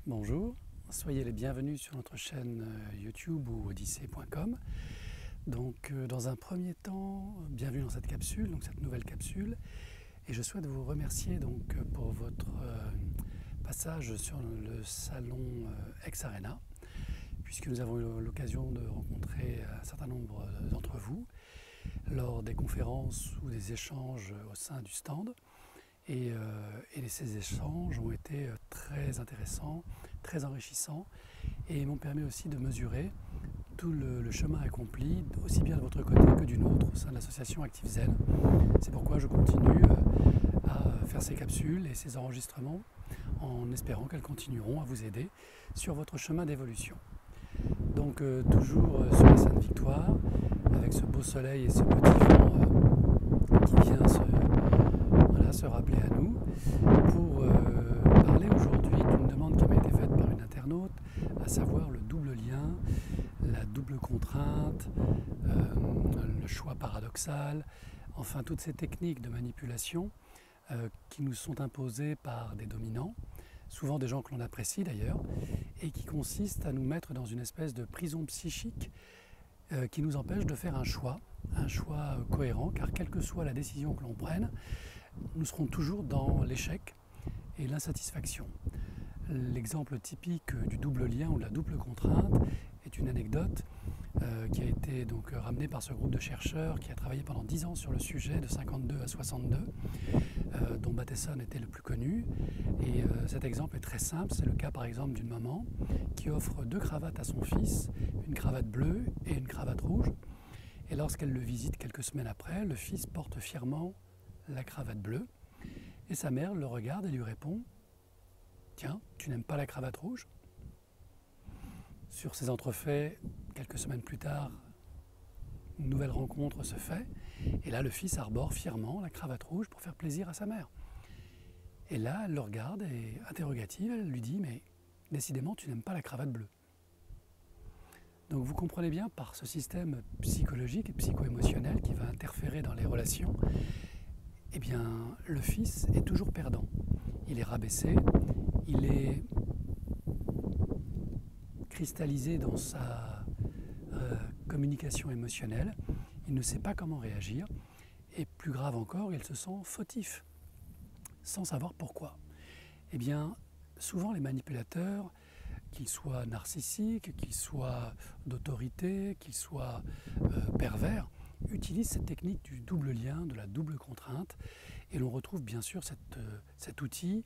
Bonjour, soyez les bienvenus sur notre chaîne YouTube ou odyssée.com. Donc dans un premier temps, bienvenue dans cette capsule, donc cette nouvelle capsule. Et je souhaite vous remercier donc pour votre passage sur le salon X-Arena, puisque nous avons eu l'occasion de rencontrer un certain nombre d'entre vous lors des conférences ou des échanges au sein du stand. Et ces échanges ont été très intéressants, très enrichissants et m'ont permis aussi de mesurer tout le chemin accompli, aussi bien de votre côté que du nôtre, au sein de l'association Active Zen. C'est pourquoi je continue à faire ces capsules et ces enregistrements en espérant qu'elles continueront à vous aider sur votre chemin d'évolution. Donc toujours sur la Sainte Victoire, avec ce beau soleil et ce petit vent qui vient se rappeler à nous pour parler aujourd'hui d'une demande qui m'a été faite par une internaute, à savoir le double lien, la double contrainte, le choix paradoxal, enfin toutes ces techniques de manipulation qui nous sont imposées par des dominants, souvent des gens que l'on apprécie d'ailleurs, et qui consistent à nous mettre dans une espèce de prison psychique qui nous empêche de faire un choix cohérent, car quelle que soit la décision que l'on prenne, nous serons toujours dans l'échec et l'insatisfaction. L'exemple typique du double lien ou de la double contrainte est une anecdote qui a été donc ramenée par ce groupe de chercheurs qui a travaillé pendant 10 ans sur le sujet, de 52 à 62, dont Bateson était le plus connu. Et cet exemple est très simple, c'est le cas par exemple d'une maman qui offre 2 cravates à son fils, une cravate bleue et une cravate rouge. Et lorsqu'elle le visite quelques semaines après, le fils porte fièrement la cravate bleue, et sa mère le regarde et lui répond « Tiens, tu n'aimes pas la cravate rouge ?» Sur ces entrefaits, quelques semaines plus tard, une nouvelle rencontre se fait, et là le fils arbore fièrement la cravate rouge pour faire plaisir à sa mère. Et là, elle le regarde et, interrogative, elle lui dit « Mais décidément, tu n'aimes pas la cravate bleue. » Donc vous comprenez bien, par ce système psychologique et psycho-émotionnel qui va interférer dans les relations, eh bien, le fils est toujours perdant. Il est rabaissé, il est cristallisé dans sa communication émotionnelle, il ne sait pas comment réagir, et plus grave encore, il se sent fautif, sans savoir pourquoi. Eh bien, souvent les manipulateurs, qu'ils soient narcissiques, qu'ils soient d'autorité, qu'ils soient pervers, utilise cette technique du double lien, de la double contrainte, et l'on retrouve bien sûr cet outil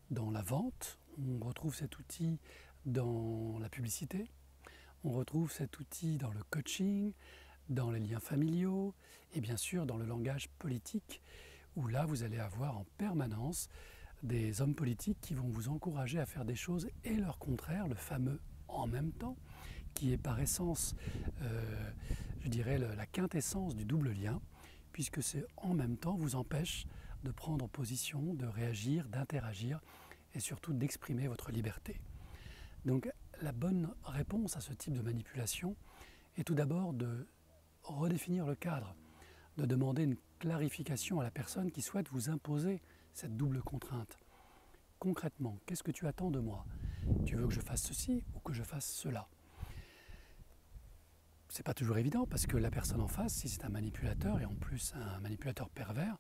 dans la vente, on retrouve cet outil dans la publicité, on retrouve cet outil dans le coaching, dans les liens familiaux, et bien sûr dans le langage politique, où là vous allez avoir en permanence des hommes politiques qui vont vous encourager à faire des choses et leur contraire, le fameux « en même temps », qui est par essence, je dirais, la quintessence du double lien, puisque c'est en même temps vous empêche de prendre position, de réagir, d'interagir et surtout d'exprimer votre liberté. Donc la bonne réponse à ce type de manipulation est tout d'abord de redéfinir le cadre, de demander une clarification à la personne qui souhaite vous imposer cette double contrainte. Concrètement, qu'est-ce que tu attends de moi? Tu veux que je fasse ceci ou que je fasse cela? C'est pas toujours évident parce que la personne en face, si c'est un manipulateur et en plus un manipulateur pervers,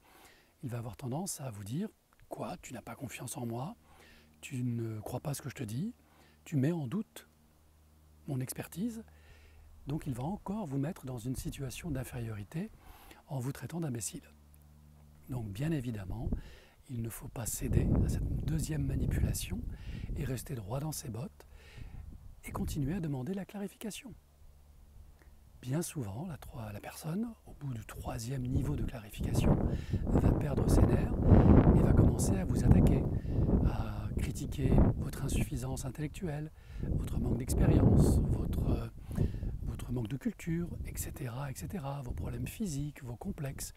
il va avoir tendance à vous dire « Quoi, tu n'as pas confiance en moi? Tu ne crois pas ce que je te dis? Tu mets en doute mon expertise ?» Donc il va encore vous mettre dans une situation d'infériorité en vous traitant d'imbécile. Donc bien évidemment, il ne faut pas céder à cette deuxième manipulation et rester droit dans ses bottes et continuer à demander la clarification. Bien souvent, la personne, au bout du 3e niveau de clarification, va perdre ses nerfs et va commencer à vous attaquer, à critiquer votre insuffisance intellectuelle, votre manque d'expérience, votre manque de culture, etc., etc., vos problèmes physiques, vos complexes,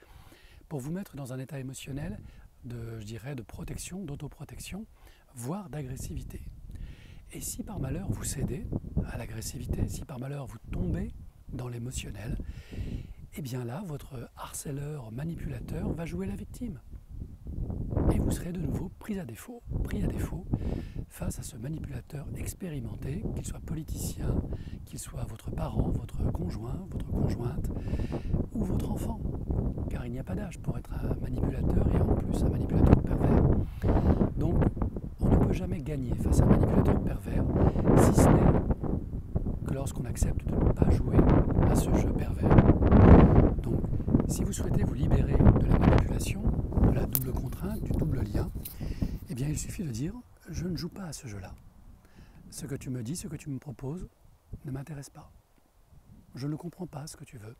pour vous mettre dans un état émotionnel de protection, d'autoprotection, voire d'agressivité. Et si par malheur vous cédez à l'agressivité, si par malheur vous tombez dans l'émotionnel, et bien là, votre harceleur manipulateur va jouer la victime. Et vous serez de nouveau pris à défaut face à ce manipulateur expérimenté, qu'il soit politicien, qu'il soit votre parent, votre conjoint, votre conjointe ou votre enfant. Car il n'y a pas d'âge pour être un manipulateur et en plus un manipulateur pervers. Donc, on ne peut jamais gagner face à un manipulateur pervers, si ce n'est que lorsqu'on accepte de ne pas jouer à ce jeu pervers. Donc, si vous souhaitez vous libérer de la manipulation, de la double contrainte, du double lien, eh bien, il suffit de dire « je ne joue pas à ce jeu-là. Ce que tu me dis, ce que tu me proposes, ne m'intéresse pas. Je ne comprends pas ce que tu veux.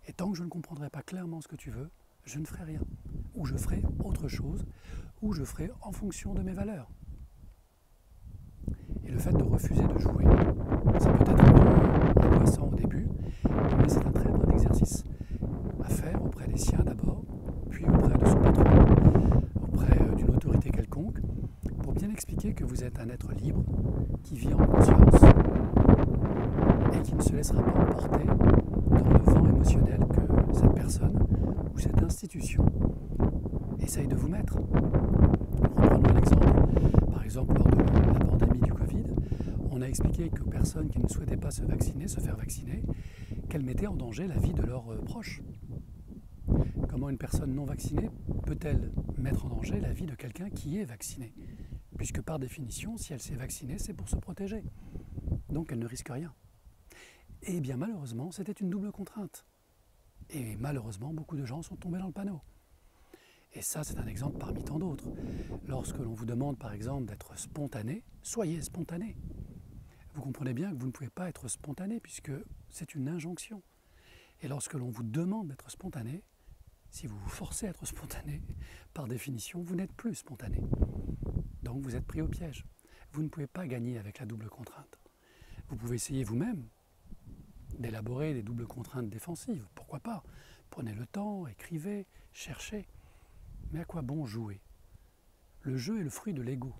Et tant que je ne comprendrai pas clairement ce que tu veux, je ne ferai rien. Ou je ferai autre chose, ou je ferai en fonction de mes valeurs. » Et le fait de refuser de jouer, ça peut être un peu angoissant au début, mais c'est un très bon exercice à faire auprès des siens d'abord, puis auprès de son patron, auprès d'une autorité quelconque, pour bien expliquer que vous êtes un être libre, qui vit en conscience, et qui ne se laissera pas emporter dans le vent émotionnel que cette personne ou cette institution essaye de vous mettre. Reprenons l'exemple. Par exemple, lors de la pandémie du Covid, on a expliqué qu'aux personnes qui ne souhaitaient pas se faire vacciner, qu'elles mettaient en danger la vie de leurs proches. Comment une personne non vaccinée peut-elle mettre en danger la vie de quelqu'un qui est vacciné? Puisque par définition, si elle s'est vaccinée, c'est pour se protéger. Donc elle ne risque rien. Et bien malheureusement, c'était une double contrainte. Et malheureusement, beaucoup de gens sont tombés dans le panneau. Et ça, c'est un exemple parmi tant d'autres. Lorsque l'on vous demande, par exemple, d'être spontané, soyez spontané. Vous comprenez bien que vous ne pouvez pas être spontané, puisque c'est une injonction. Et lorsque l'on vous demande d'être spontané, si vous vous forcez à être spontané, par définition, vous n'êtes plus spontané. Donc vous êtes pris au piège. Vous ne pouvez pas gagner avec la double contrainte. Vous pouvez essayer vous-même d'élaborer des doubles contraintes défensives. Pourquoi pas? Prenez le temps, écrivez, cherchez. Mais à quoi bon jouer? Le jeu est le fruit de l'ego.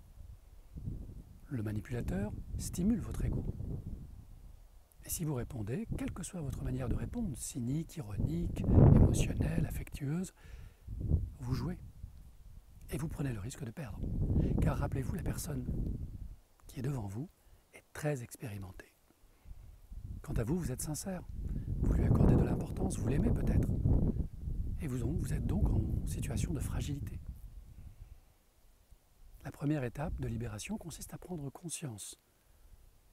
Le manipulateur stimule votre ego. Et si vous répondez, quelle que soit votre manière de répondre, cynique, ironique, émotionnelle, affectueuse, vous jouez. Et vous prenez le risque de perdre. Car rappelez-vous, la personne qui est devant vous est très expérimentée. Quant à vous, vous êtes sincère. Vous lui accordez de l'importance, vous l'aimez peut-être. Et vous êtes donc en situation de fragilité. La première étape de libération consiste à prendre conscience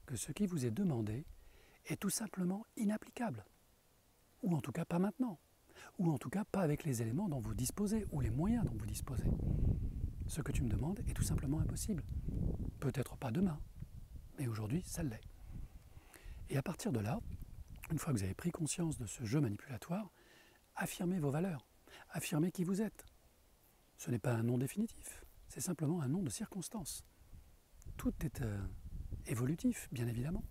que ce qui vous est demandé est tout simplement inapplicable. Ou en tout cas pas maintenant. Ou en tout cas pas avec les éléments dont vous disposez ou les moyens dont vous disposez. Ce que tu me demandes est tout simplement impossible. Peut-être pas demain, mais aujourd'hui ça l'est. Et à partir de là, une fois que vous avez pris conscience de ce jeu manipulatoire, affirmez vos valeurs, affirmez qui vous êtes. Ce n'est pas un nom définitif, c'est simplement un nom de circonstance. Tout est évolutif, bien évidemment.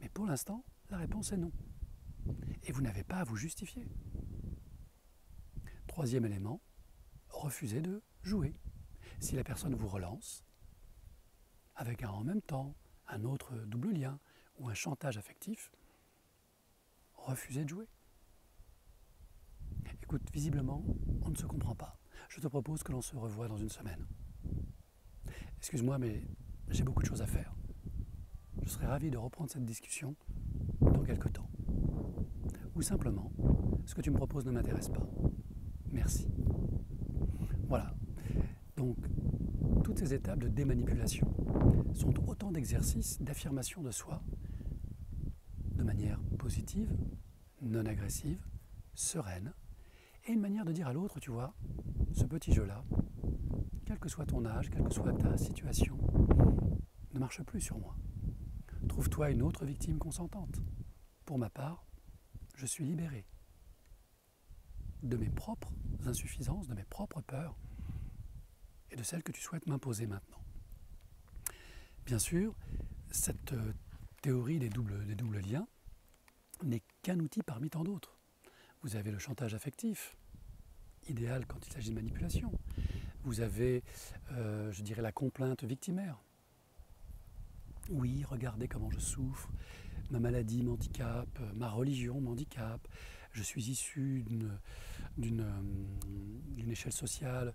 Mais pour l'instant, la réponse est non. Et vous n'avez pas à vous justifier. Troisième élément, refusez de jouer. Si la personne vous relance, avec en même temps un autre double lien ou un chantage affectif, refusez de jouer. Écoute, visiblement, on ne se comprend pas. Je te propose que l'on se revoie dans une semaine. Excuse-moi, mais j'ai beaucoup de choses à faire. Je serais ravi de reprendre cette discussion dans quelque temps. Ou simplement, ce que tu me proposes ne m'intéresse pas. Merci. Voilà. Donc, toutes ces étapes de démanipulation sont autant d'exercices d'affirmation de soi de manière positive, non agressive, sereine, et une manière de dire à l'autre, tu vois, ce petit jeu-là, quel que soit ton âge, quelle que soit ta situation, ne marche plus sur moi. Trouve-toi une autre victime consentante. Pour ma part, je suis libéré de mes propres insuffisances, de mes propres peurs et de celles que tu souhaites m'imposer maintenant. Bien sûr, cette théorie des doubles liens n'est qu'un outil parmi tant d'autres. Vous avez le chantage affectif, idéal quand il s'agit de manipulation. Vous avez, je dirais, la complainte victimaire. Oui, regardez comment je souffre, ma maladie m'handicape, ma religion m'handicape, je suis issu d'une échelle sociale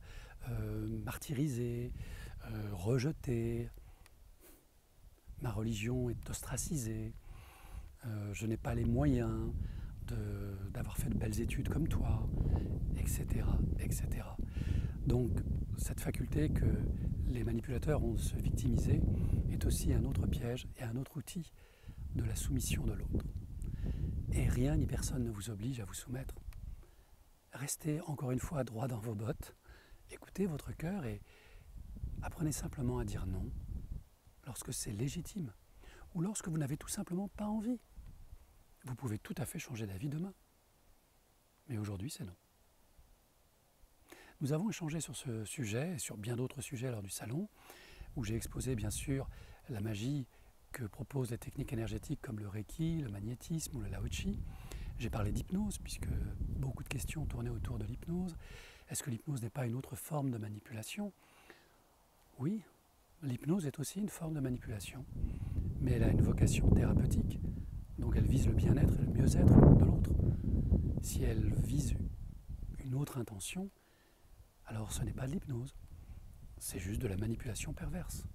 martyrisée, rejetée, ma religion est ostracisée, je n'ai pas les moyens d'avoir fait de belles études comme toi, etc., etc. Donc cette faculté que les manipulateurs ont de se victimiser est aussi un autre piège et un autre outil de la soumission de l'autre. Et rien ni personne ne vous oblige à vous soumettre. Restez encore une fois droit dans vos bottes, écoutez votre cœur et apprenez simplement à dire non lorsque c'est légitime ou lorsque vous n'avez tout simplement pas envie. Vous pouvez tout à fait changer d'avis demain. Mais aujourd'hui, c'est non. Nous avons échangé sur ce sujet et sur bien d'autres sujets lors du salon, où j'ai exposé bien sûr la magie que proposent les techniques énergétiques comme le Reiki, le magnétisme ou le Lao Chi. J'ai parlé d'hypnose, puisque beaucoup de questions tournaient autour de l'hypnose. Est-ce que l'hypnose n'est pas une autre forme de manipulation? Oui, l'hypnose est aussi une forme de manipulation, mais elle a une vocation thérapeutique, donc elle vise le bien-être et le mieux-être de l'autre. Si elle vise une autre intention, alors ce n'est pas de l'hypnose, c'est juste de la manipulation perverse.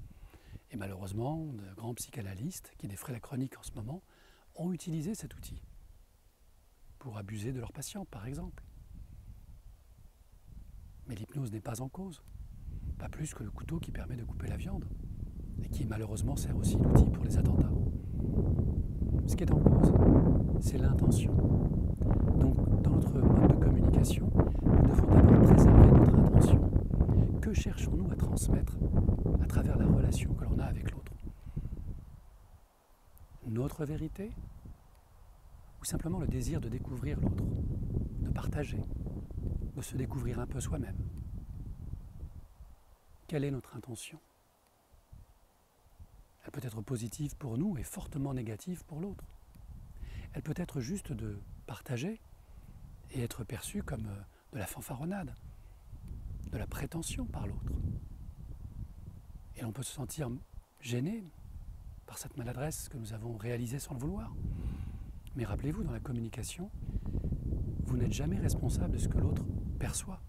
Et malheureusement, de grands psychanalystes qui défraient la chronique en ce moment ont utilisé cet outil pour abuser de leurs patients, par exemple. Mais l'hypnose n'est pas en cause, pas plus que le couteau qui permet de couper la viande, et qui malheureusement sert aussi d'outil pour les attentats. Ce qui est en cause, c'est l'intention. Donc, dans notre mode de communication, nous devons d'abord préserver notre intention. Que cherchons-nous à transmettre à travers la relation que l'on a avec l'autre? Notre vérité? Ou simplement le désir de découvrir l'autre, de partager, de se découvrir un peu soi-même? Quelle est notre intention? Elle peut être positive pour nous et fortement négative pour l'autre. Elle peut être juste de partager et être perçue comme de la fanfaronnade, de la prétention par l'autre. Et l'on peut se sentir gêné par cette maladresse que nous avons réalisée sans le vouloir. Mais rappelez-vous, dans la communication, vous n'êtes jamais responsable de ce que l'autre perçoit,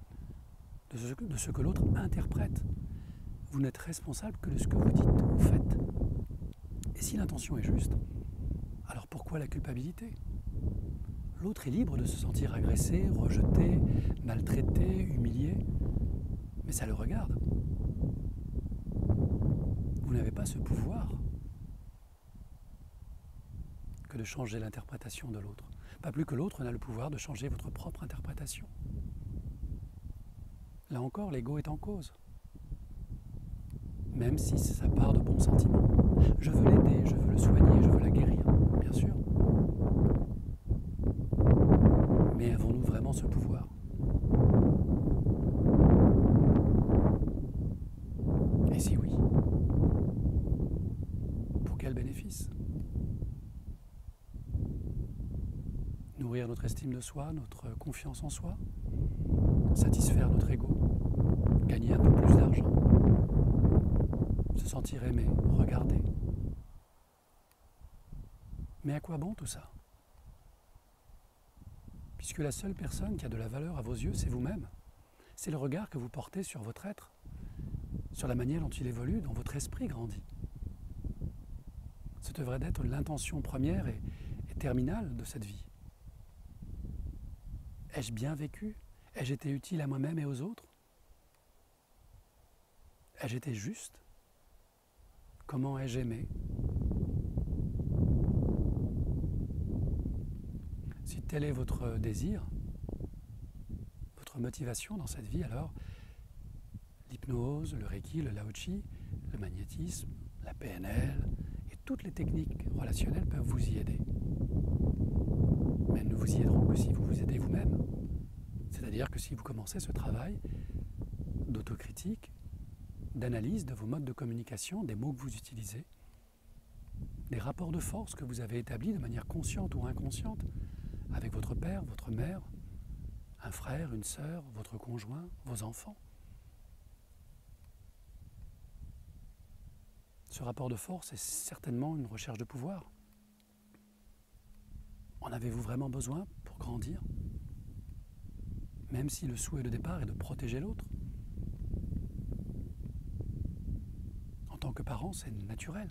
de ce que l'autre interprète. Vous n'êtes responsable que de ce que vous dites ou faites. Et si l'intention est juste, alors pourquoi la culpabilité? L'autre est libre de se sentir agressé, rejeté, maltraité, humilié, mais ça le regarde. Vous n'avez pas ce pouvoir que de changer l'interprétation de l'autre. Pas plus que l'autre n'a le pouvoir de changer votre propre interprétation. Là encore, l'ego est en cause. Même si ça part de bons sentiments. Je veux l'aider, je veux le soigner, je veux la guérir, bien sûr. Mais avons-nous vraiment ce pouvoir? Et si oui, pour quel bénéfice? Nourrir notre estime de soi, notre confiance en soi, satisfaire notre ego, gagner un peu plus d'argent, se sentir aimé, regardé. Mais à quoi bon tout ça? Puisque la seule personne qui a de la valeur à vos yeux, c'est vous-même. C'est le regard que vous portez sur votre être, sur la manière dont il évolue, dont votre esprit grandit. Ce devrait être l'intention première et terminale de cette vie. Ai-je bien vécu? Ai-je été utile à moi-même et aux autres? Ai-je été juste? Comment ai-je aimé? Si tel est votre désir, votre motivation dans cette vie, alors l'hypnose, le Reiki, le Lao Chi, le magnétisme, la PNL et toutes les techniques relationnelles peuvent vous y aider. Mais elles ne vous y aideront que si vous vous aidez vous-même. C'est-à-dire que si vous commencez ce travail d'autocritique, d'analyse de vos modes de communication, des mots que vous utilisez, des rapports de force que vous avez établis de manière consciente ou inconsciente avec votre père, votre mère, un frère, une sœur, votre conjoint, vos enfants. Ce rapport de force est certainement une recherche de pouvoir. En avez-vous vraiment besoin pour grandir? Même si le souhait de départ est de protéger l'autre. En tant que parent, c'est naturel.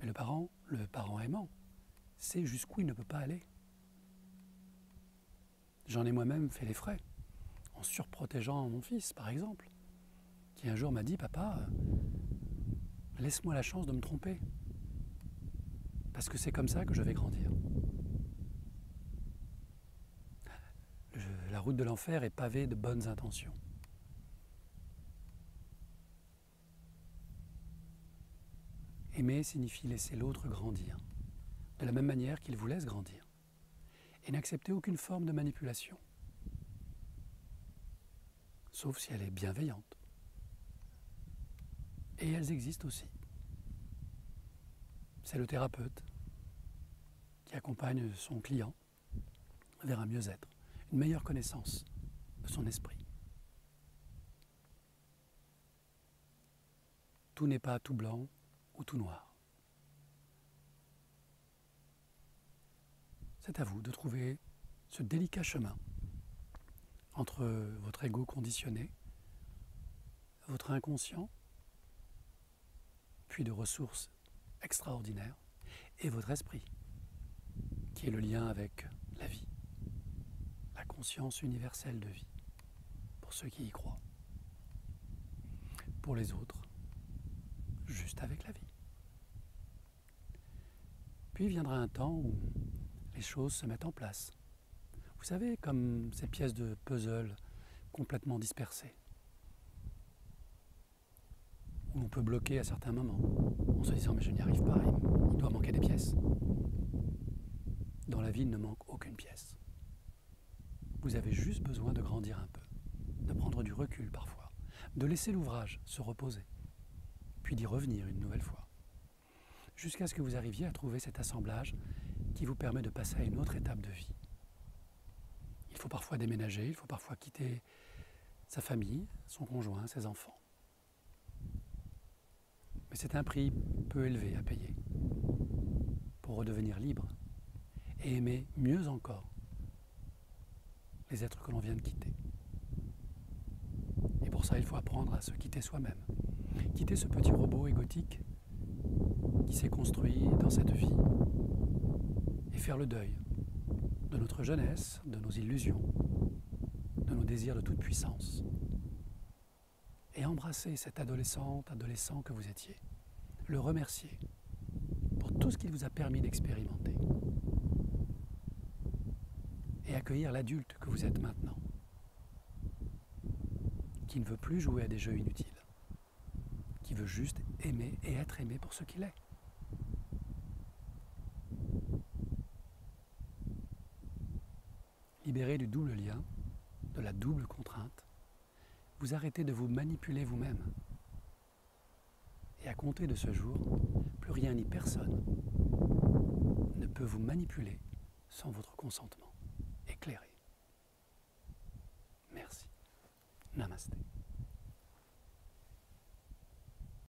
Mais le parent aimant, sait jusqu'où il ne peut pas aller. J'en ai moi-même fait les frais, en surprotégeant mon fils, par exemple, qui un jour m'a dit « Papa, laisse-moi la chance de me tromper, parce que c'est comme ça que je vais grandir. » La route de l'enfer est pavée de bonnes intentions. Aimer signifie laisser l'autre grandir, de la même manière qu'il vous laisse grandir, et n'accepter aucune forme de manipulation, sauf si elle est bienveillante. Et elles existent aussi. C'est le thérapeute qui accompagne son client vers un mieux-être, une meilleure connaissance de son esprit. Tout n'est pas tout blanc ou tout noir. C'est à vous de trouver ce délicat chemin entre votre ego conditionné, votre inconscient, puis de ressources extraordinaires, et votre esprit, qui est le lien avec la vie, la conscience universelle de vie, pour ceux qui y croient. Pour les autres, juste avec la vie. Puis viendra un temps où les choses se mettent en place. Vous savez, comme ces pièces de puzzle complètement dispersées, où l'on peut bloquer à certains moments, en se disant « mais je n'y arrive pas, il doit manquer des pièces ». Dans la vie, il ne manque aucune pièce. Vous avez juste besoin de grandir un peu, de prendre du recul parfois, de laisser l'ouvrage se reposer, puis d'y revenir une nouvelle fois, jusqu'à ce que vous arriviez à trouver cet assemblage qui vous permet de passer à une autre étape de vie. Il faut parfois déménager, il faut parfois quitter sa famille, son conjoint, ses enfants. Mais c'est un prix peu élevé à payer pour redevenir libre et aimer mieux encore les êtres que l'on vient de quitter. Et pour ça, il faut apprendre à se quitter soi-même. Quitter ce petit robot égotique qui s'est construit dans cette vie et faire le deuil de notre jeunesse, de nos illusions, de nos désirs de toute puissance. Et embrasser cet adolescent que vous étiez. Le remercier pour tout ce qu'il vous a permis d'expérimenter. Et accueillir l'adulte que vous êtes maintenant, qui ne veut plus jouer à des jeux inutiles, qui veut juste aimer et être aimé pour ce qu'il est. Libéré du double lien, de la double contrainte, vous arrêtez de vous manipuler vous-même. Et à compter de ce jour, plus rien ni personne ne peut vous manipuler sans votre consentement éclairé. Merci. Namasté.